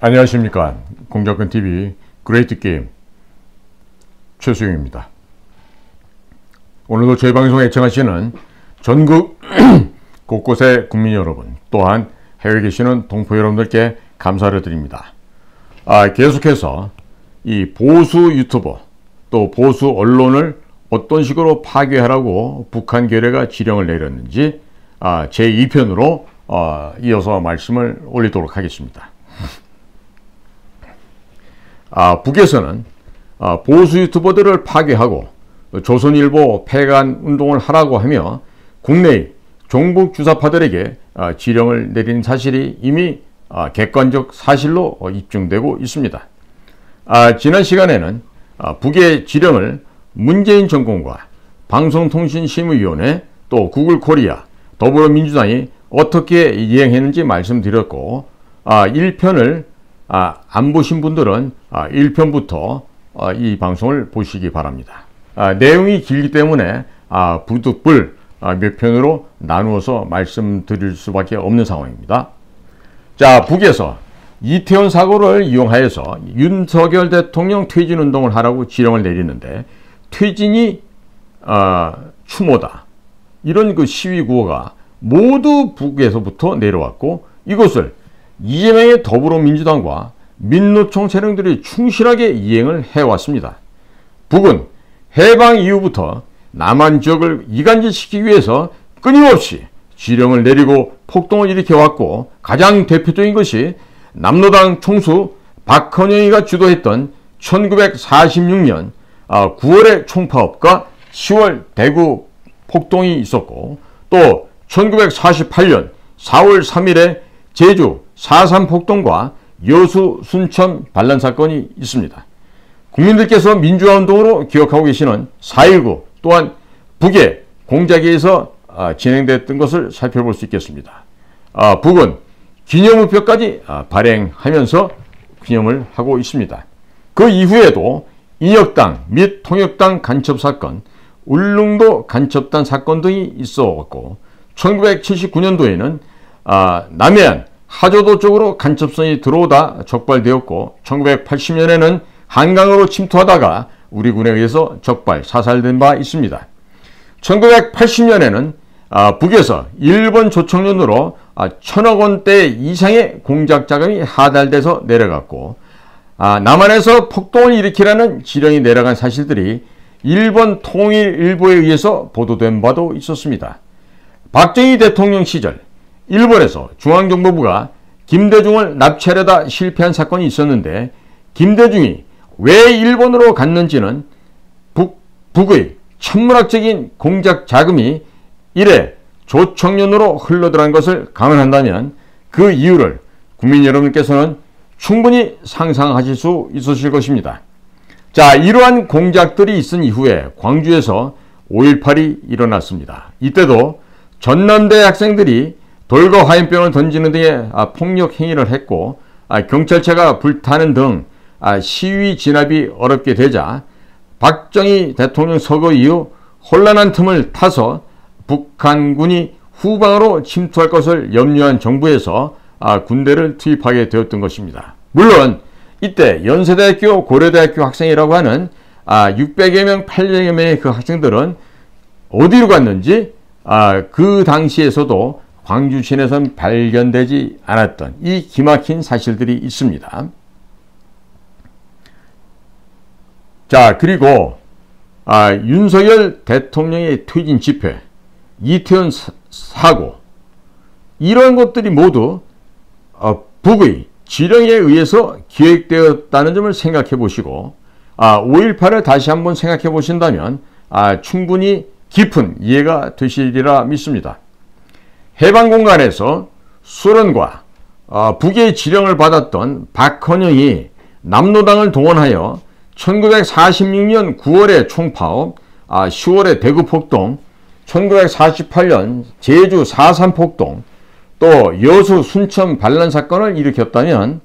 안녕하십니까. 공작근TV 그레이트 게임 최수영입니다. 오늘도 저희 방송에 애청하시는 전국 곳곳의 국민 여러분, 또한 해외에 계시는 동포 여러분들께 감사를 드립니다. 계속해서 이 보수 유튜버 또 보수 언론을 어떤 식으로 파괴하라고 북한 괴뢰가 지령을 내렸는지 제2편으로 이어서 말씀을 올리도록 하겠습니다. 북에서는 보수 유튜버들을 파괴하고 조선일보 폐간 운동을 하라고 하며 국내의 종북 주사파들에게 지령을 내린 사실이 이미 객관적 사실로 입증되고 있습니다. 지난 시간에는 북의 지령을 문재인 정권과 방송통신심의위원회 또 구글코리아 더불어민주당이 어떻게 이행했는지 말씀드렸고 1편을 안 보신 분들은 1편부터 이 방송을 보시기 바랍니다. 내용이 길기 때문에 부득불 몇 편으로 나누어서 말씀드릴 수밖에 없는 상황입니다. 자, 북에서 이태원 사고를 이용하여서 윤석열 대통령 퇴진운동을 하라고 지령을 내리는데 퇴진이 추모다, 이런 그 시위 구호가 모두 북에서부터 내려왔고, 이것을 이재명의 더불어민주당과 민노총 세력들이 충실하게 이행을 해왔습니다. 북은 해방 이후부터 남한 지역을 이간질시키기 위해서 끊임없이 지령을 내리고 폭동을 일으켜왔고, 가장 대표적인 것이 남로당 총수 박헌영이가 주도했던 1946년 9월의 총파업과 10월 대구 폭동이 있었고, 또 1948년 4월 3일에 제주 4.3 폭동과 여수 순천 반란 사건이 있습니다. 국민들께서 민주화운동으로 기억하고 계시는 4.19 또한 북의 공작에 의해서 진행됐던 것을 살펴볼 수 있겠습니다. 북은 기념우표까지 발행하면서 기념을 하고 있습니다. 그 이후에도 인혁당 및 통역당 간첩사건, 울릉도 간첩단 사건 등이 있어왔고, 1979년도에는 남해안 하조도 쪽으로 간첩선이 들어오다 적발되었고, 1980년에는 한강으로 침투하다가 우리 군에 의해서 적발, 사살된 바 있습니다. 1980년에는 북에서 일본 조청년으로 1,000억 원대 이상의 공작 자금이 하달돼서 내려갔고, 남한에서 폭동을 일으키라는 지령이 내려간 사실들이 일본 통일일보에 의해서 보도된 바도 있었습니다. 박정희 대통령 시절 일본에서 중앙정보부가 김대중을 납치하려다 실패한 사건이 있었는데, 김대중이 왜 일본으로 갔는지는 북의 천문학적인 공작 자금이 이래 조청년으로 흘러들어간 것을 감안한다면 그 이유를 국민 여러분께서는 충분히 상상하실 수 있으실 것입니다. 자, 이러한 공작들이 있은 이후에 광주에서 5.18이 일어났습니다. 이때도 전남대 학생들이 돌과 화염병을 던지는 등의 폭력 행위를 했고, 경찰차가 불타는 등 시위 진압이 어렵게 되자 박정희 대통령 서거 이후 혼란한 틈을 타서 북한군이 후방으로 침투할 것을 염려한 정부에서 군대를 투입하게 되었던 것입니다. 물론 이때 연세대학교, 고려대학교 학생이라고 하는 600여 명, 800여 명의 그 학생들은 어디로 갔는지 그 당시에서도 광주 시내에선 발견되지 않았던 이 기막힌 사실들이 있습니다. 자, 그리고 윤석열 대통령의 퇴진 집회, 이태원 사고, 이런 것들이 모두 북의 지령에 의해서 기획되었다는 점을 생각해 보시고 5.18을 다시 한번 생각해 보신다면 충분히 깊은 이해가 되시리라 믿습니다. 해방공간에서 소련과 북의 지령을 받았던 박헌영이 남로당을 동원하여 1946년 9월의 총파업, 10월의 대구 폭동, 1948년 제주 4.3 폭동, 또 여수 순천 반란 사건을 일으켰다면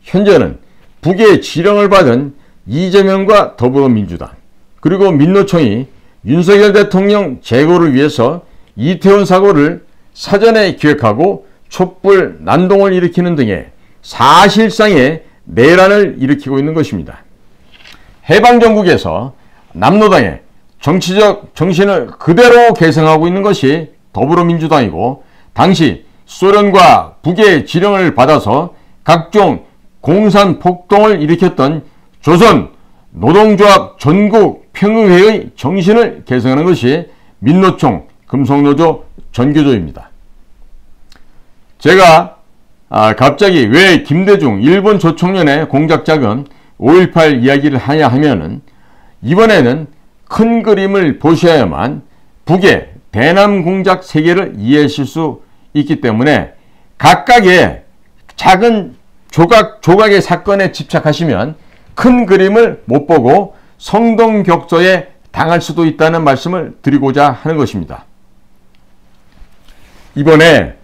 현재는 북의 지령을 받은 이재명과 더불어민주당 그리고 민노총이 윤석열 대통령 제거를 위해서 이태원 사고를 사전에 기획하고 촛불 난동을 일으키는 등의 사실상의 내란을 일으키고 있는 것입니다. 해방정국에서 남로당의 정치적 정신을 그대로 계승하고 있는 것이 더불어민주당이고, 당시 소련과 북의 지령을 받아서 각종 공산폭동을 일으켰던 조선 노동조합 전국 평의회의 정신을 계승하는 것이 민노총 금속노조 전교조입니다. 제가 갑자기 왜 김대중 일본 조총련의 공작자금 5.18 이야기를 하냐 하면은, 이번에는 큰 그림을 보셔야만 북의 대남 공작 세계를 이해하실 수 있기 때문에, 각각의 작은 조각의 사건에 집착하시면 큰 그림을 못 보고 성동격조에 당할 수도 있다는 말씀을 드리고자 하는 것입니다. 이번에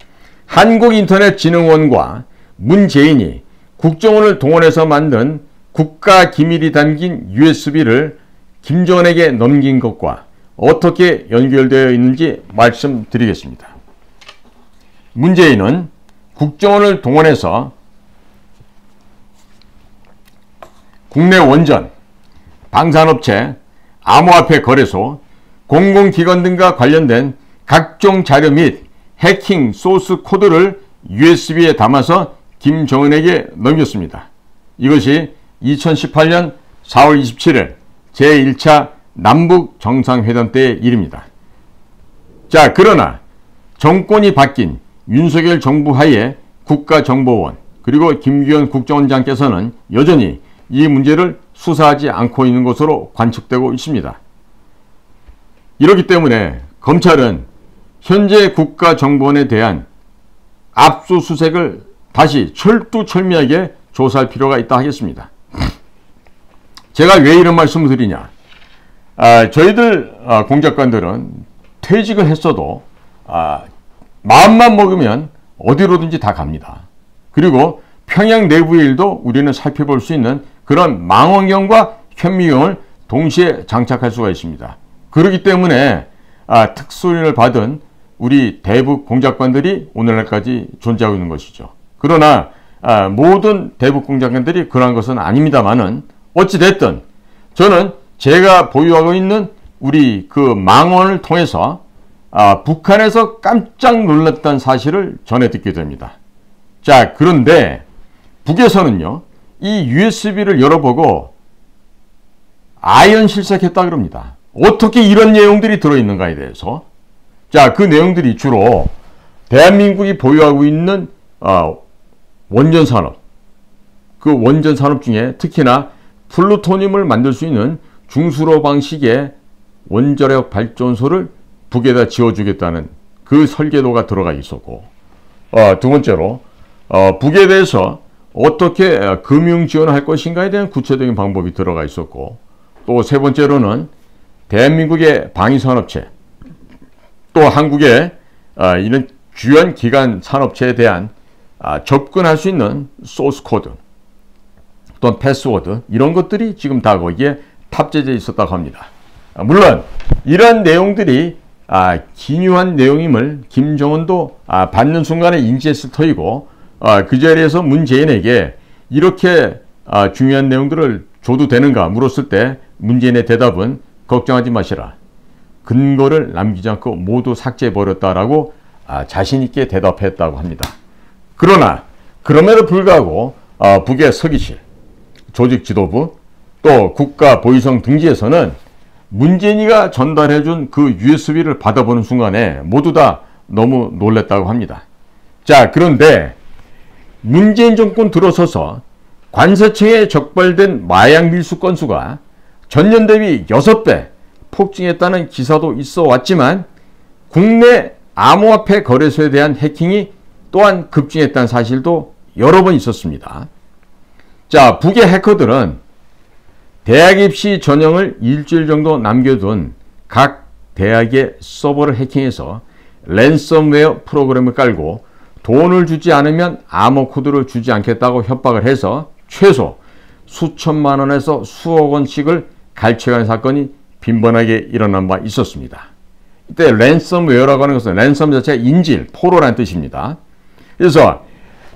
한국인터넷진흥원과 문재인이 국정원을 동원해서 만든 국가기밀이 담긴 USB를 김정은에게 넘긴 것과 어떻게 연결되어 있는지 말씀드리겠습니다. 문재인은 국정원을 동원해서 국내 원전, 방산업체, 암호화폐 거래소, 공공기관 등과 관련된 각종 자료 및 해킹 소스 코드를 USB에 담아서 김정은에게 넘겼습니다. 이것이 2018년 4월 27일 제1차 남북 정상회담 때의 일입니다. 자, 그러나 정권이 바뀐 윤석열 정부 하에 국가정보원 그리고 김규현 국정원장께서는 여전히 이 문제를 수사하지 않고 있는 것으로 관측되고 있습니다. 이렇기 때문에 검찰은 현재 국가정보원에 대한 압수수색을 다시 철두철미하게 조사할 필요가 있다 하겠습니다. 제가 왜 이런 말씀을 드리냐. 저희들 공작관들은 퇴직을 했어도 마음만 먹으면 어디로든지 다 갑니다. 그리고 평양 내부의 일도 우리는 살펴볼 수 있는 그런 망원경과 현미경을 동시에 장착할 수가 있습니다. 그렇기 때문에 특수훈련을 받은 우리 대북 공작관들이 오늘날까지 존재하고 있는 것이죠. 그러나 모든 대북 공작관들이 그러한 것은 아닙니다만은, 어찌됐든 저는 제가 보유하고 있는 우리 그 망원을 통해서 북한에서 깜짝 놀랐다는 사실을 전해 듣게 됩니다. 자, 그런데 북에서는요, 이 USB를 열어보고 아연실색했다 그럽니다. 어떻게 이런 내용들이 들어있는가에 대해서. 자, 그 내용들이 주로 대한민국이 보유하고 있는 원전 산업, 그 원전 산업 중에 특히나 플루토늄을 만들 수 있는 중수로 방식의 원자력 발전소를 북에다 지어주겠다는 그 설계도가 들어가 있었고, 두 번째로 북에 대해서 어떻게 금융 지원을 할 것인가에 대한 구체적인 방법이 들어가 있었고, 또 세 번째로는 대한민국의 방위산업체, 또 한국의 이런 주요한 기관 산업체에 대한 접근할 수 있는 소스 코드 또는 패스워드, 이런 것들이 지금 다 거기에 탑재되어 있었다고 합니다. 물론 이런 내용들이 기묘한 내용임을 김정은도 받는 순간에 인지했을 터이고, 그 자리에서 문재인에게 이렇게 중요한 내용들을 줘도 되는가 물었을 때 문재인의 대답은 걱정하지 마시라, 근거를 남기지 않고 모두 삭제해버렸다라고 자신있게 대답했다고 합니다. 그러나 그럼에도 불구하고 북의 서기실, 조직 지도부, 또 국가보위성 등지에서는 문재인이가 전달해준 그 USB를 받아보는 순간에 모두 다 너무 놀랐다고 합니다. 자, 그런데 문재인 정권 들어서서 관세청에 적발된 마약 밀수 건수가 전년 대비 6배 폭증했다는 기사도 있어 왔지만, 국내 암호화폐 거래소에 대한 해킹이 또한 급증했다는 사실도 여러 번 있었습니다. 자, 북의 해커들은 대학 입시 전형을 일주일 정도 남겨둔 각 대학의 서버를 해킹해서 랜섬웨어 프로그램을 깔고 돈을 주지 않으면 암호 코드를 주지 않겠다고 협박을 해서 최소 수천만 원에서 수억 원씩을 갈취하는 사건이 빈번하게 일어난 바 있었습니다. 이때 랜섬웨어라고 하는 것은 랜섬 자체가 인질, 포로라는 뜻입니다. 그래서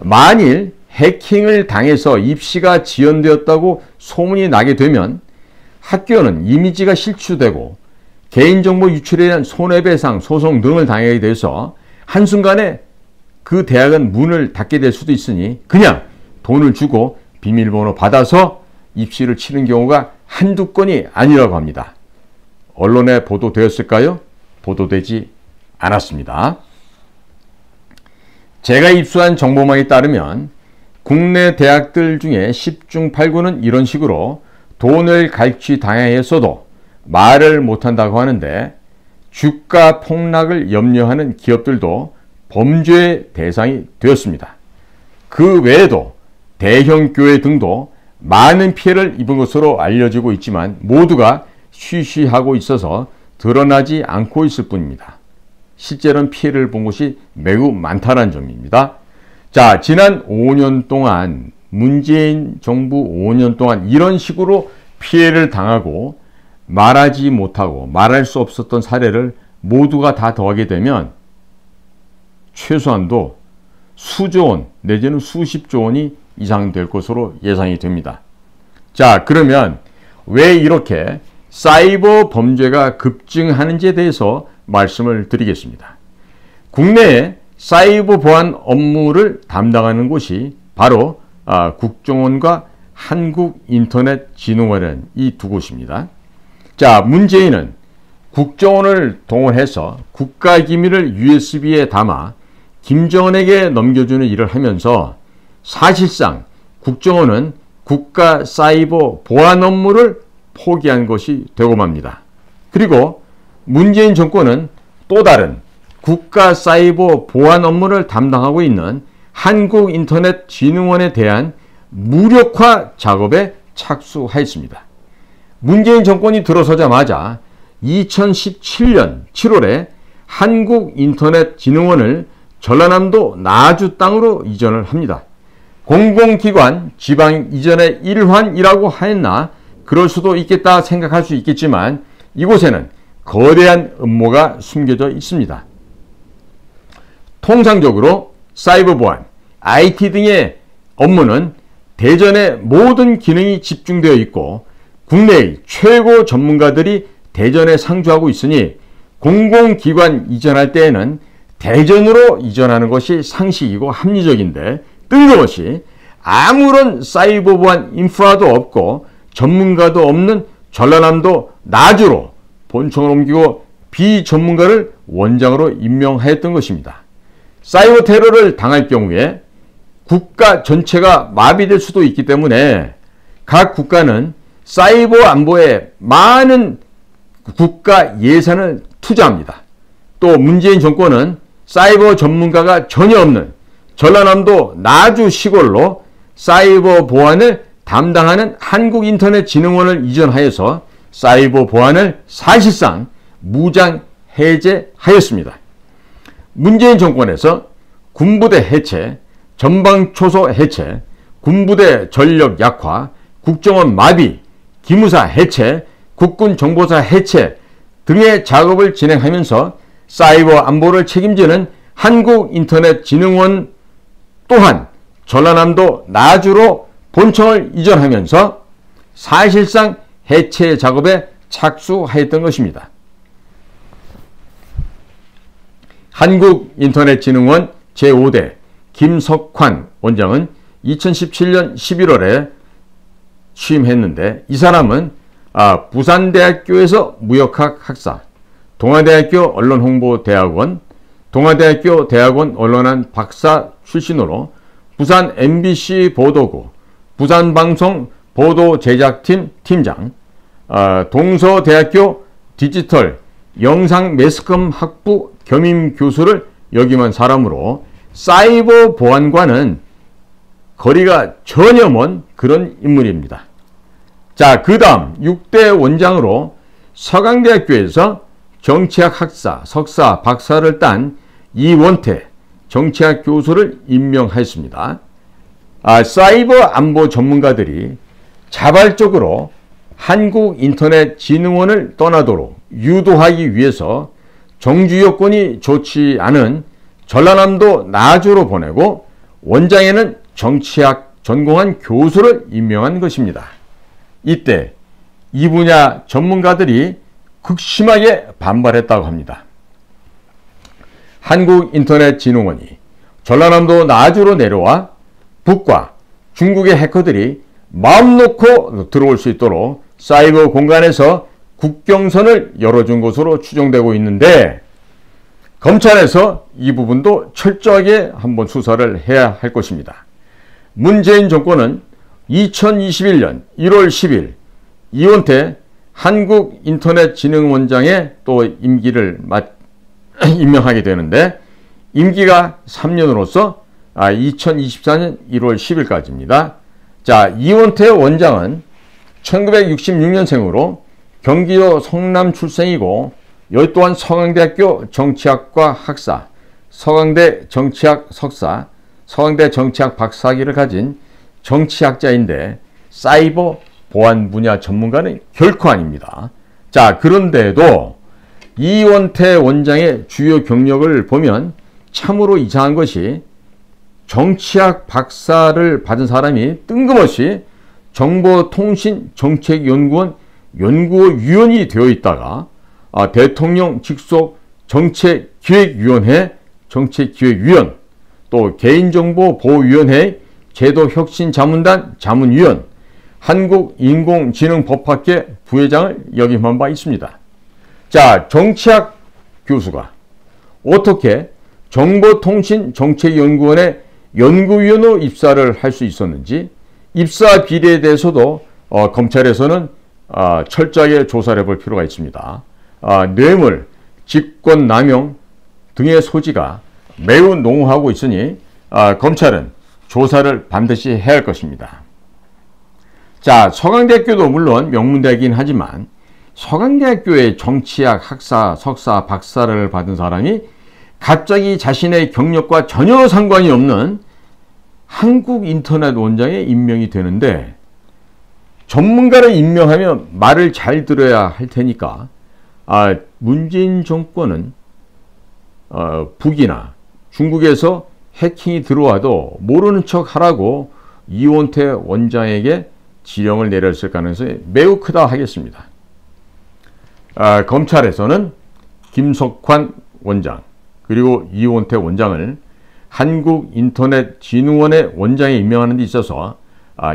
만일 해킹을 당해서 입시가 지연되었다고 소문이 나게 되면 학교는 이미지가 실추되고 개인정보 유출에 대한 손해배상 소송 등을 당하게 돼서 한순간에 그 대학은 문을 닫게 될 수도 있으니 그냥 돈을 주고 비밀번호 받아서 입시를 치는 경우가 한두 건이 아니라고 합니다. 언론에 보도되었을까요? 보도되지 않았습니다. 제가 입수한 정보망에 따르면 국내 대학들 중에 10중 8구는 이런 식으로 돈을 갈취당하였어도 말을 못한다고 하는데 주가 폭락을 염려하는 기업들도 범죄의 대상이 되었습니다. 그 외에도 대형 교회 등도 많은 피해를 입은 것으로 알려지고 있지만 모두가 쉬쉬하고 있어서 드러나지 않고 있을 뿐입니다. 실제로는 피해를 본 곳이 매우 많다는 점입니다. 자, 지난 5년 동안 문재인 정부 5년 동안 이런 식으로 피해를 당하고 말하지 못하고 말할 수 없었던 사례를 모두가 다 더하게 되면 최소한도 수조 원 내지는 수십조 원이 이상 될 것으로 예상이 됩니다. 자, 그러면 왜 이렇게 사이버 범죄가 급증하는지에 대해서 말씀을 드리겠습니다. 국내에 사이버 보안 업무를 담당하는 곳이 바로 국정원과 한국인터넷진흥원이라는 이 두 곳입니다. 자, 문재인은 국정원을 동원해서 국가기밀을 USB에 담아 김정은에게 넘겨주는 일을 하면서 사실상 국정원은 국가 사이버 보안 업무를 포기한 것이 되고 맙니다. 그리고 문재인 정권은 또 다른 국가 사이버 보안 업무를 담당하고 있는 한국인터넷진흥원에 대한 무력화 작업에 착수하였습니다. 문재인 정권이 들어서자마자 2017년 7월에 한국인터넷진흥원을 전라남도 나주 땅으로 이전을 합니다. 공공기관 지방 이전의 일환이라고 하였나 그럴 수도 있겠다 생각할 수 있겠지만 이곳에는 거대한 음모가 숨겨져 있습니다. 통상적으로 사이버 보안, IT 등의 업무는 대전에 모든 기능이 집중되어 있고 국내의 최고 전문가들이 대전에 상주하고 있으니 공공기관 이전할 때에는 대전으로 이전하는 것이 상식이고 합리적인데 뜬금없이 아무런 사이버 보안 인프라도 없고 전문가도 없는 전라남도 나주로 본청을 옮기고 비전문가를 원장으로 임명하였던 것입니다. 사이버 테러를 당할 경우에 국가 전체가 마비될 수도 있기 때문에 각 국가는 사이버 안보에 많은 국가 예산을 투자합니다. 또 문재인 정권은 사이버 전문가가 전혀 없는 전라남도 나주 시골로 사이버 보안을 담당하는 한국인터넷진흥원을 이전하여서 사이버 보안을 사실상 무장 해제하였습니다. 문재인 정권에서 군부대 해체, 전방초소 해체, 군부대 전력 약화, 국정원 마비, 기무사 해체, 국군정보사 해체 등의 작업을 진행하면서 사이버 안보를 책임지는 한국인터넷진흥원 또한 전라남도 나주로 본청을 이전하면서 사실상 해체 작업에 착수하였던 것입니다. 한국인터넷진흥원 제5대 김석환 원장은 2017년 11월에 취임했는데 이 사람은 부산대학교에서 무역학 학사, 동아대학교 언론홍보대학원, 동아대학교 대학원 언론학 박사 출신으로 부산 MBC 보도국, 부산방송 보도제작팀 팀장, 동서대학교 디지털 영상 매스컴 학부 겸임 교수를 역임한 사람으로 사이버 보안과는 거리가 전혀 먼 그런 인물입니다. 자, 그 다음 6대 원장으로 서강대학교에서 정치학 학사, 석사, 박사를 딴 이원태 정치학 교수를 임명하였습니다. 사이버 안보 전문가들이 자발적으로 한국인터넷진흥원을 떠나도록 유도하기 위해서 정주 여건이 좋지 않은 전라남도 나주로 보내고 원장에는 정치학 전공한 교수를 임명한 것입니다. 이때 이 분야 전문가들이 극심하게 반발했다고 합니다. 한국인터넷진흥원이 전라남도 나주로 내려와 북과 중국의 해커들이 마음 놓고 들어올 수 있도록 사이버 공간에서 국경선을 열어준 것으로 추정되고 있는데, 검찰에서 이 부분도 철저하게 한번 수사를 해야 할 것입니다. 문재인 정권은 2021년 1월 10일 이원태 한국인터넷진흥원장의 또 임기를 임명하게 되는데, 임기가 3년으로서 2024년 1월 10일까지입니다. 자, 이원태 원장은 1966년생으로 경기도 성남 출생이고, 여기 또한 서강대학교 정치학과 학사, 서강대 정치학 석사, 서강대 정치학 박사학위를 가진 정치학자인데 사이버 보안 분야 전문가는 결코 아닙니다. 자, 그런데도 이원태 원장의 주요 경력을 보면 참으로 이상한 것이, 정치학 박사를 받은 사람이 뜬금없이 정보통신정책연구원 연구위원이 되어 있다가 대통령 직속 정책기획위원회 정책기획위원, 또 개인정보보호위원회 제도혁신자문단 자문위원, 한국인공지능법학회 부회장을 역임한 바 있습니다. 자, 정치학 교수가 어떻게 정보통신정책연구원의 연구위원으로 입사를 할 수 있었는지, 입사 비리에 대해서도 검찰에서는 철저하게 조사를 해볼 필요가 있습니다. 뇌물, 직권남용 등의 소지가 매우 농후하고 있으니 검찰은 조사를 반드시 해야 할 것입니다. 자, 서강대학교도 물론 명문대이긴 하지만 서강대학교의 정치학 학사, 석사, 박사를 받은 사람이 갑자기 자신의 경력과 전혀 상관이 없는 한국인터넷원장에 임명이 되는데, 전문가를 임명하면 말을 잘 들어야 할 테니까 문재인 정권은 북이나 중국에서 해킹이 들어와도 모르는 척 하라고 이원태 원장에게 지령을 내렸을 가능성이 매우 크다 하겠습니다. 검찰에서는 김석환 원장 그리고 이원태 원장을 한국인터넷진흥원의 원장에 임명하는 데 있어서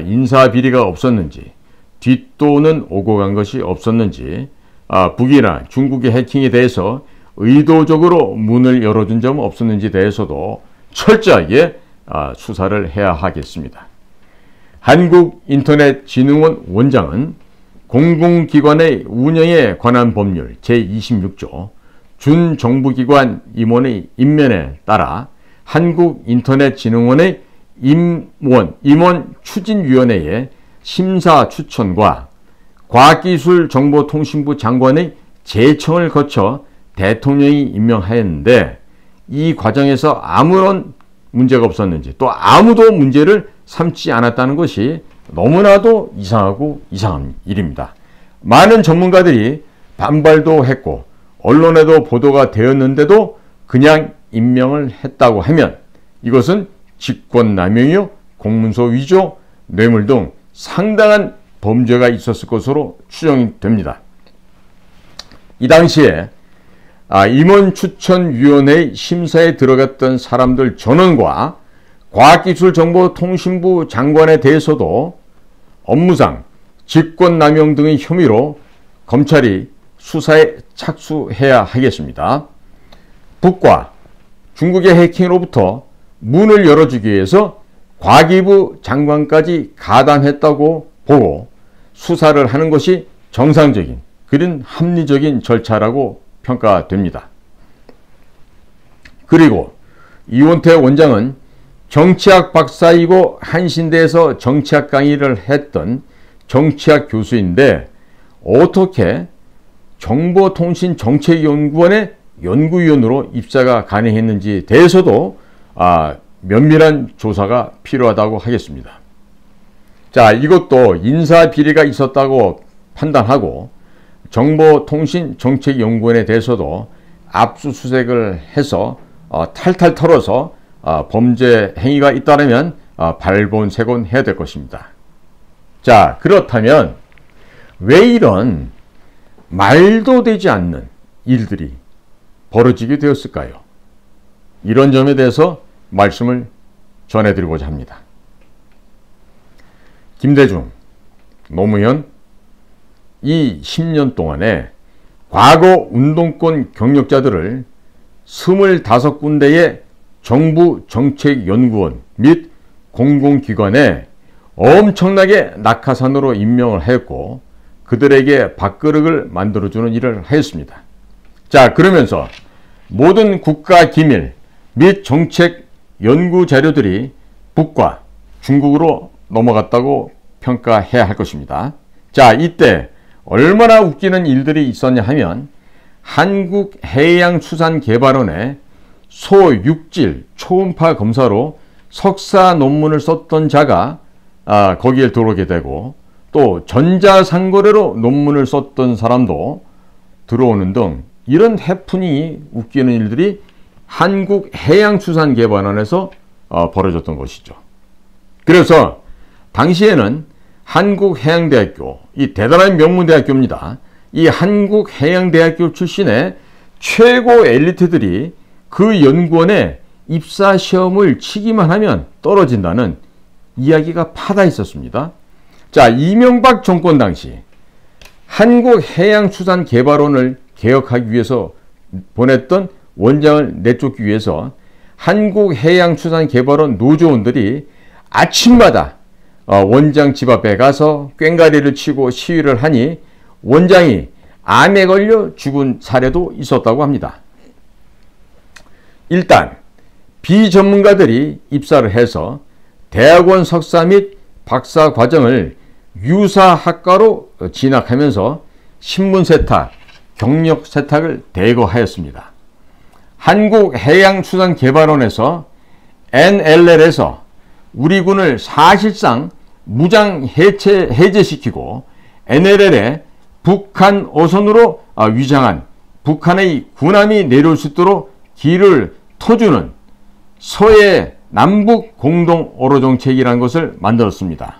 인사비리가 없었는지, 뒷돈은 오고 간 것이 없었는지, 북이나 중국의 해킹에 대해서 의도적으로 문을 열어준 점은 없었는지 대해서도 철저하게 수사를 해야 하겠습니다. 한국인터넷진흥원 원장은 공공기관의 운영에 관한 법률 제26조 준정부기관 임원의 임면에 따라 한국인터넷진흥원의 임원 추진위원회의 심사 추천과 과학기술정보통신부 장관의 제청을 거쳐 대통령이 임명하였는데, 이 과정에서 아무런 문제가 없었는지, 또 아무도 문제를 삼지 않았다는 것이 너무나도 이상하고 이상한 일입니다. 많은 전문가들이 반발도 했고 언론에도 보도가 되었는데도 그냥 임명을 했다고 하면 이것은 직권남용이요, 공문서 위조, 뇌물 등 상당한 범죄가 있었을 것으로 추정이 됩니다. 이 당시에 임원추천위원회의 심사에 들어갔던 사람들 전원과 과학기술정보통신부 장관에 대해서도 업무상 직권남용 등의 혐의로 검찰이 수사에 착수해야 하겠습니다. 북과 중국의 해킹으로부터 문을 열어주기 위해서 과기부 장관까지 가담했다고 보고 수사를 하는 것이 정상적인, 그런 합리적인 절차라고 평가됩니다. 그리고 이원태 원장은 정치학 박사이고 한신대에서 정치학 강의를 했던 정치학 교수인데 어떻게 정보통신정책연구원의 연구위원으로 입사가 가능했는지 대해서도 면밀한 조사가 필요하다고 하겠습니다. 자, 이것도 인사비리가 있었다고 판단하고 정보통신정책연구원에 대해서도 압수수색을 해서 탈탈 털어서 범죄 행위가 잇따르면 발본색원해야 될 것입니다. 자, 그렇다면 왜 이런 말도 되지 않는 일들이 벌어지게 되었을까요? 이런 점에 대해서 말씀을 전해드리고자 합니다. 김대중, 노무현 이 10년 동안에 과거 운동권 경력자들을 25군데의 정부 정책연구원 및 공공기관에 엄청나게 낙하산으로 임명을 하였고 그들에게 밥그릇을 만들어주는 일을 하였습니다. 자, 그러면서 모든 국가 기밀 및 정책 연구 자료들이 북과 중국으로 넘어갔다고 평가해야 할 것입니다. 자, 이때 얼마나 웃기는 일들이 있었냐 하면 한국해양수산개발원의 소육질 초음파 검사로 석사 논문을 썼던 자가 거기에 들어오게 되고 또 전자상거래로 논문을 썼던 사람도 들어오는 등 이런 해프닝이 웃기는 일들이 한국해양수산개발원에서 벌어졌던 것이죠. 그래서 당시에는 한국해양대학교, 이 대단한 명문대학교입니다. 이 한국해양대학교 출신의 최고 엘리트들이 그 연구원에 입사시험을 치기만 하면 떨어진다는 이야기가 파다 있었습니다. 자, 이명박 정권 당시 한국해양수산개발원을 개혁하기 위해서 보냈던 원장을 내쫓기 위해서 한국해양수산개발원 노조원들이 아침마다 원장 집 앞에 가서 꽹가리를 치고 시위를 하니 원장이 암에 걸려 죽은 사례도 있었다고 합니다. 일단 비전문가들이 입사를 해서 대학원 석사 및 박사 과정을 유사학과로 진학하면서 신분 세탁, 경력 세탁을 대거 하였습니다. 한국해양수산개발원에서 NLL에서 우리 군을 사실상 무장 해제시키고 NLL에 북한 어선으로 위장한 북한의 군함이 내려올 수 있도록 길을 터주는 서해 남북 공동 어로 정책이라는 것을 만들었습니다.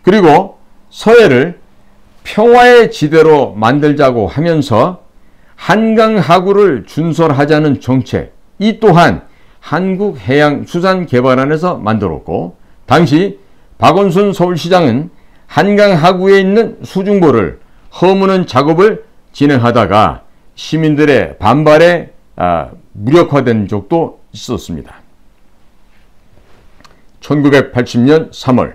그리고 서해를 평화의 지대로 만들자고 하면서 한강하구를 준설하자는 정책, 이 또한 한국해양수산개발원에서 만들었고 당시 박원순 서울시장은 한강하구에 있는 수중보를 허무는 작업을 진행하다가 시민들의 반발에 무력화된 적도 있었습니다. 1980년 3월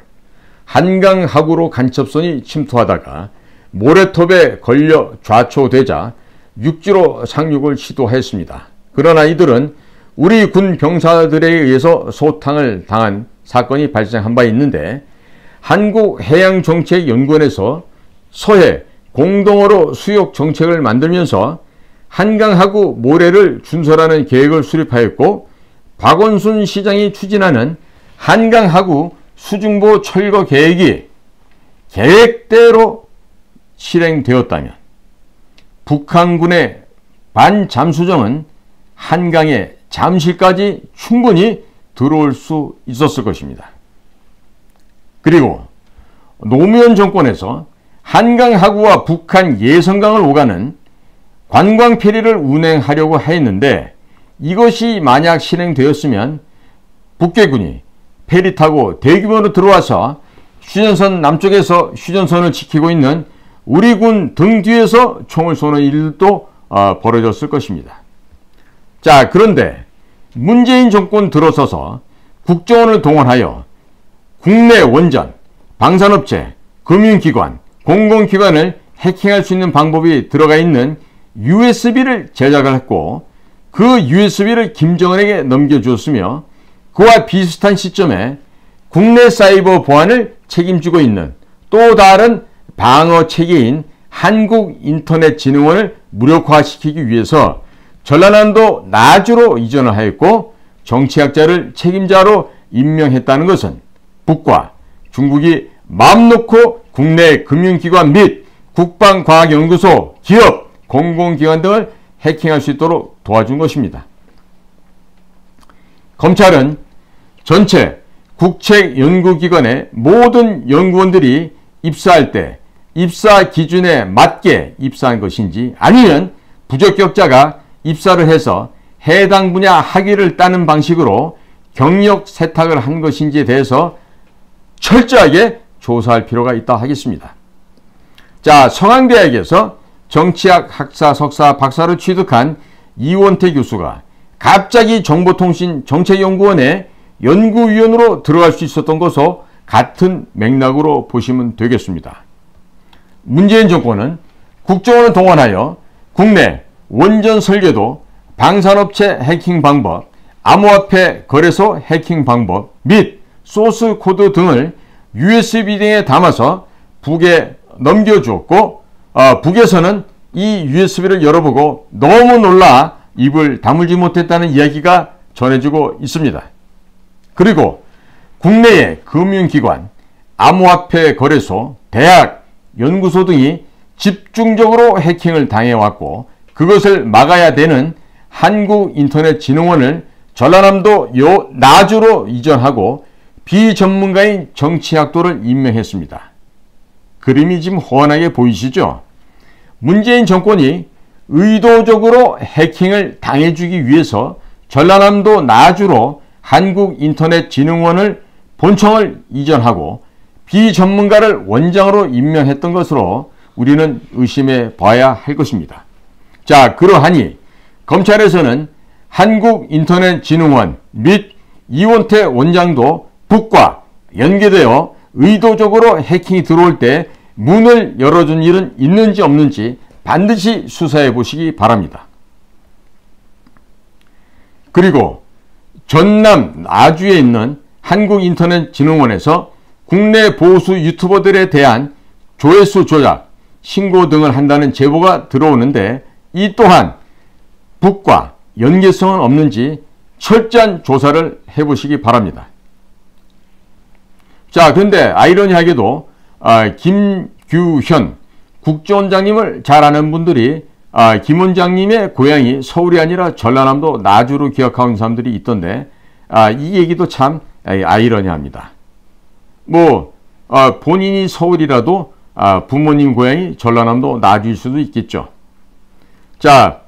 한강하구로 간첩선이 침투하다가 모래톱에 걸려 좌초되자 육지로 상륙을 시도했습니다. 그러나 이들은 우리 군 병사들에 의해서 소탕을 당한 사건이 발생한 바 있는데 한국해양정책연구원에서 서해 공동어로 수욕 정책을 만들면서 한강하구 모래를 준설하는 계획을 수립하였고 박원순 시장이 추진하는 한강하구 수중보 철거 계획이 계획대로 실행되었다면 북한군의 반잠수정은 한강에 잠실까지 충분히 들어올 수 있었을 것입니다. 그리고 노무현 정권에서 한강하구와 북한 예성강을 오가는 관광페리를 운행하려고 했는데 이것이 만약 실행되었으면 북괴군이 페리 타고 대규모로 들어와서 휴전선 남쪽에서 휴전선을 지키고 있는 우리 군 등 뒤에서 총을 쏘는 일도 벌어졌을 것입니다. 자, 그런데 문재인 정권 들어서서 국정원을 동원하여 국내 원전, 방산업체, 금융기관, 공공기관을 해킹할 수 있는 방법이 들어가 있는 USB를 제작을 했고 그 USB를 김정은에게 넘겨주었으며 그와 비슷한 시점에 국내 사이버 보안을 책임지고 있는 또 다른 방어 체계인 한국인터넷진흥원을 무력화시키기 위해서 전라남도 나주로 이전을 하였고 정치학자를 책임자로 임명했다는 것은 북과 중국이 마음 놓고 국내 금융기관 및 국방과학연구소, 기업, 공공기관 등을 해킹할 수 있도록 도와준 것입니다. 검찰은 전체 국책연구기관의 모든 연구원들이 입사할 때 입사 기준에 맞게 입사한 것인지, 아니면 부적격자가 입사를 해서 해당 분야 학위를 따는 방식으로 경력 세탁을 한 것인지에 대해서 철저하게 조사할 필요가 있다 하겠습니다. 자, 성황대학에서 정치학 학사, 석사, 박사를 취득한 이원태 교수가 갑자기 정보통신 정책연구원의 연구위원으로 들어갈 수 있었던 것과 같은 맥락으로 보시면 되겠습니다. 문재인 정권은 국정원을 동원하여 국내 원전 설계도, 방산업체 해킹 방법, 암호화폐 거래소 해킹 방법 및 소스 코드 등을 USB 등에 담아서 북에 넘겨주었고, 북에서는 이 USB를 열어보고 너무 놀라 입을 다물지 못했다는 이야기가 전해지고 있습니다. 그리고 국내의 금융기관, 암호화폐 거래소, 대학, 연구소 등이 집중적으로 해킹을 당해왔고, 그것을 막아야 되는 한국인터넷진흥원을 전라남도 나주로 이전하고 비전문가인 정치학도를 임명했습니다. 그림이 지금 훤하게 보이시죠? 문재인 정권이 의도적으로 해킹을 당해주기 위해서 전라남도 나주로 한국인터넷진흥원을 본청을 이전하고 비전문가를 원장으로 임명했던 것으로 우리는 의심해 봐야 할 것입니다. 자, 그러하니 검찰에서는 한국인터넷진흥원 및 이원태 원장도 북과 연계되어 의도적으로 해킹이 들어올 때 문을 열어준 일은 있는지 없는지 반드시 수사해 보시기 바랍니다. 그리고 전남 나주에 있는 한국인터넷진흥원에서 국내 보수 유튜버들에 대한 조회수 조작, 신고 등을 한다는 제보가 들어오는데, 이 또한 북과 연계성은 없는지 철저한 조사를 해보시기 바랍니다. 자, 그런데 아이러니하게도 김규현 국정원장님을 잘 아는 분들이 김 원장님의 고향이 서울이 아니라 전라남도 나주로 기억하는 사람들이 있던데, 이 얘기도 참 아이러니합니다. 본인이 서울이라도 부모님 고향이 전라남도 나주일 수도 있겠죠. 자,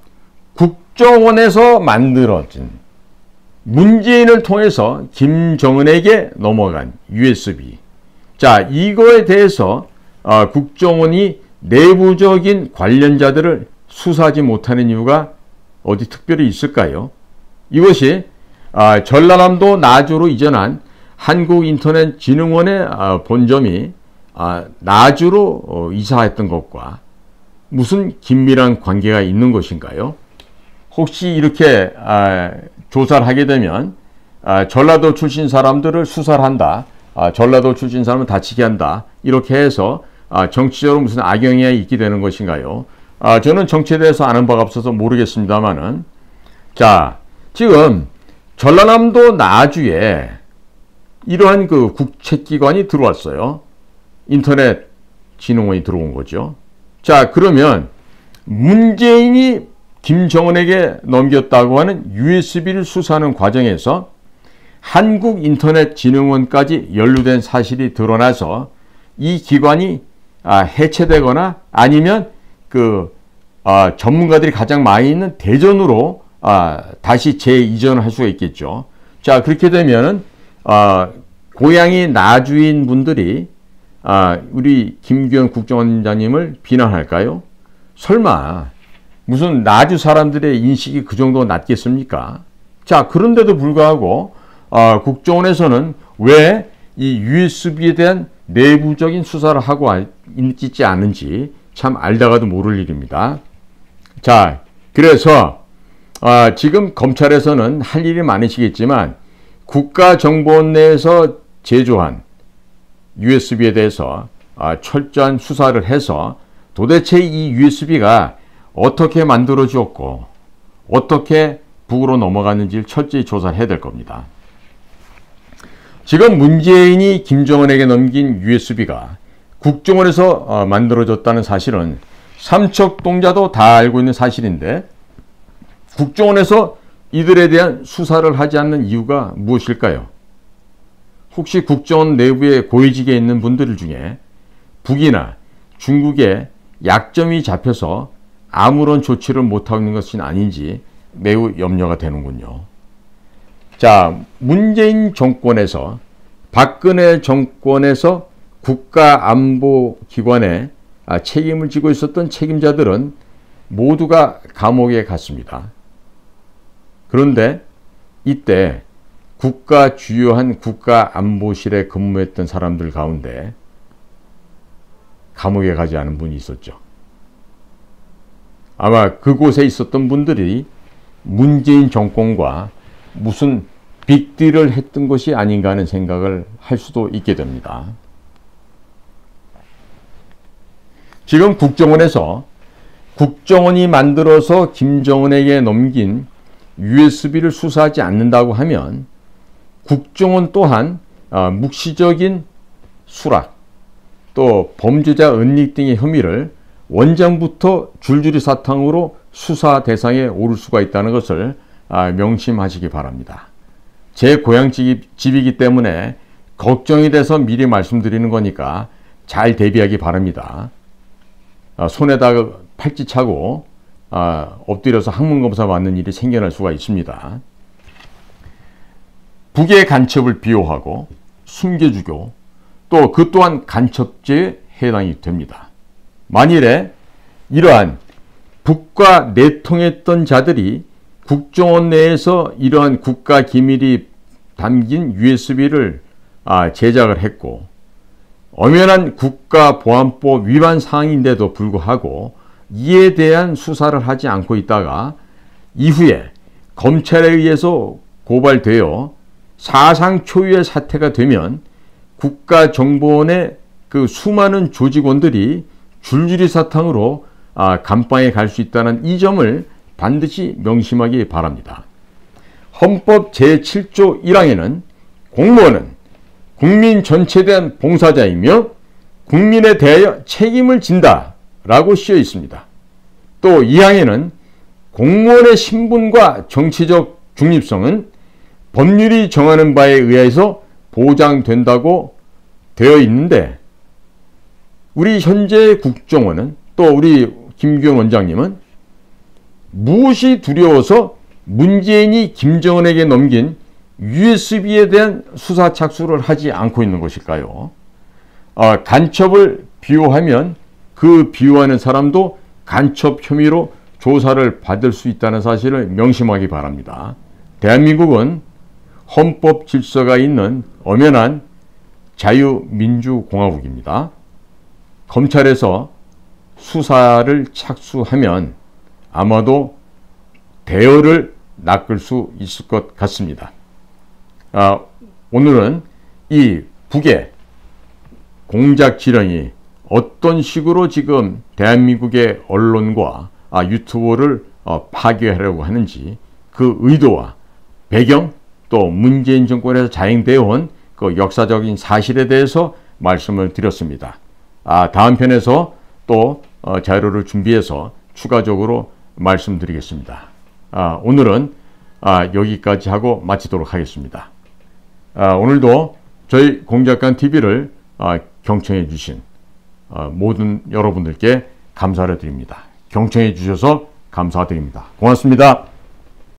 국정원에서 만들어진 문재인을 통해서 김정은에게 넘어간 USB. 자, 이거에 대해서 국정원이 내부적인 관련자들을 수사하지 못하는 이유가 어디 특별히 있을까요? 이것이 전라남도 나주로 이전한 한국인터넷진흥원의 본점이 나주로 이사했던 것과 무슨 긴밀한 관계가 있는 것인가요? 혹시 이렇게 조사를 하게 되면 전라도 출신 사람들을 수사를 한다, 전라도 출신 사람을 다치게 한다, 이렇게 해서 정치적으로 무슨 악영향이 있게 되는 것인가요? 저는 정치에 대해서 아는 바가 없어서 모르겠습니다만은, 자, 지금 전라남도 나주에 이러한 그 국책기관이 들어왔어요. 인터넷 진흥원이 들어온 거죠. 자, 그러면 문재인이 김정은에게 넘겼다고 하는 USB를 수사하는 과정에서 한국인터넷진흥원까지 연루된 사실이 드러나서 이 기관이 해체되거나 아니면 전문가들이 가장 많이 있는 대전으로 다시 재이전을 할 수가 있겠죠. 자, 그렇게 되면은 고향이 나주인 분들이 우리 김규현 국정원장님을 비난할까요? 설마 무슨 나주 사람들의 인식이 그 정도 낮겠습니까? 자, 그런데도 불구하고 국정원에서는 왜 이 USB에 대한 내부적인 수사를 하고 있지 않은지 참 알다가도 모를 일입니다. 자, 그래서 지금 검찰에서는 할 일이 많으시겠지만 국가정보원 내에서 제조한 USB에 대해서 철저한 수사를 해서 도대체 이 USB가 어떻게 만들어졌고 어떻게 북으로 넘어갔는지를 철저히 조사를 해야 될 겁니다. 지금 문재인이 김정은에게 넘긴 USB가 국정원에서 만들어졌다는 사실은 삼척동자도 다 알고 있는 사실인데, 국정원에서 이들에 대한 수사를 하지 않는 이유가 무엇일까요? 혹시 국정원 내부에 고위직에 있는 분들 중에 북이나 중국에 약점이 잡혀서 아무런 조치를 못하고 있는 것은 아닌지 매우 염려가 되는군요. 자, 문재인 정권에서, 박근혜 정권에서 국가안보기관에 책임을 지고 있었던 책임자들은 모두가 감옥에 갔습니다. 그런데 이때 주요한 국가안보실에 근무했던 사람들 가운데 감옥에 가지 않은 분이 있었죠. 아마 그곳에 있었던 분들이 문재인 정권과 무슨 빅딜을 했던 것이 아닌가 하는 생각을 할 수도 있게 됩니다. 지금 국정원이 만들어서 김정은에게 넘긴 USB를 수사하지 않는다고 하면 국정원 또한 묵시적인 수락, 또 범죄자 은닉 등의 혐의를 원장부터 줄줄이 사탕으로 수사 대상에 오를 수가 있다는 것을 명심하시기 바랍니다. 제 고향집이기 때문에 걱정이 돼서 미리 말씀드리는 거니까 잘 대비하기 바랍니다. 손에다가 팔찌 차고 엎드려서 항문검사 받는 일이 생겨날 수가 있습니다. 북의 간첩을 비호하고 숨겨주고 또 그 또한 간첩죄에 해당이 됩니다. 만일에 이러한 북과 내통했던 자들이 국정원 내에서 이러한 국가 기밀이 담긴 USB를 제작을 했고 엄연한 국가보안법 위반 사항인데도 불구하고 이에 대한 수사를 하지 않고 있다가 이후에 검찰에 의해서 고발되어 사상 초유의 사태가 되면 국가정보원의 그 수많은 조직원들이 줄줄이 사탕으로 감방에 갈 수 있다는 이 점을 반드시 명심하기 바랍니다. 헌법 제7조 1항에는 공무원은 국민 전체에 대한 봉사자이며 국민에 대하여 책임을 진다 라고 쓰여 있습니다. 또 2항에는 공무원의 신분과 정치적 중립성은 법률이 정하는 바에 의해서 보장된다고 되어 있는데 우리 현재 국정원은 또 우리 김규현 원장님은 무엇이 두려워서 문재인이 김정은에게 넘긴 USB에 대한 수사 착수를 하지 않고 있는 것일까요? 간첩을 비호하면 그 비호하는 사람도 간첩 혐의로 조사를 받을 수 있다는 사실을 명심하기 바랍니다. 대한민국은 헌법 질서가 있는 엄연한 자유민주공화국입니다. 검찰에서 수사를 착수하면 아마도 대여를 낚을 수 있을 것 같습니다. 오늘은 이 북의 공작 지령이 어떤 식으로 지금 대한민국의 언론과 유튜브를 파괴하려고 하는지 그 의도와 배경 또 문재인 정권에서 자행되어 온 그 역사적인 사실에 대해서 말씀을 드렸습니다. 다음 편에서 또 자료를 준비해서 추가적으로 말씀드리겠습니다. 오늘은 여기까지 하고 마치도록 하겠습니다. 오늘도 저희 공작관TV를 경청해 주신 모든 여러분들께 감사를 드립니다. 경청해 주셔서 감사드립니다. 고맙습니다.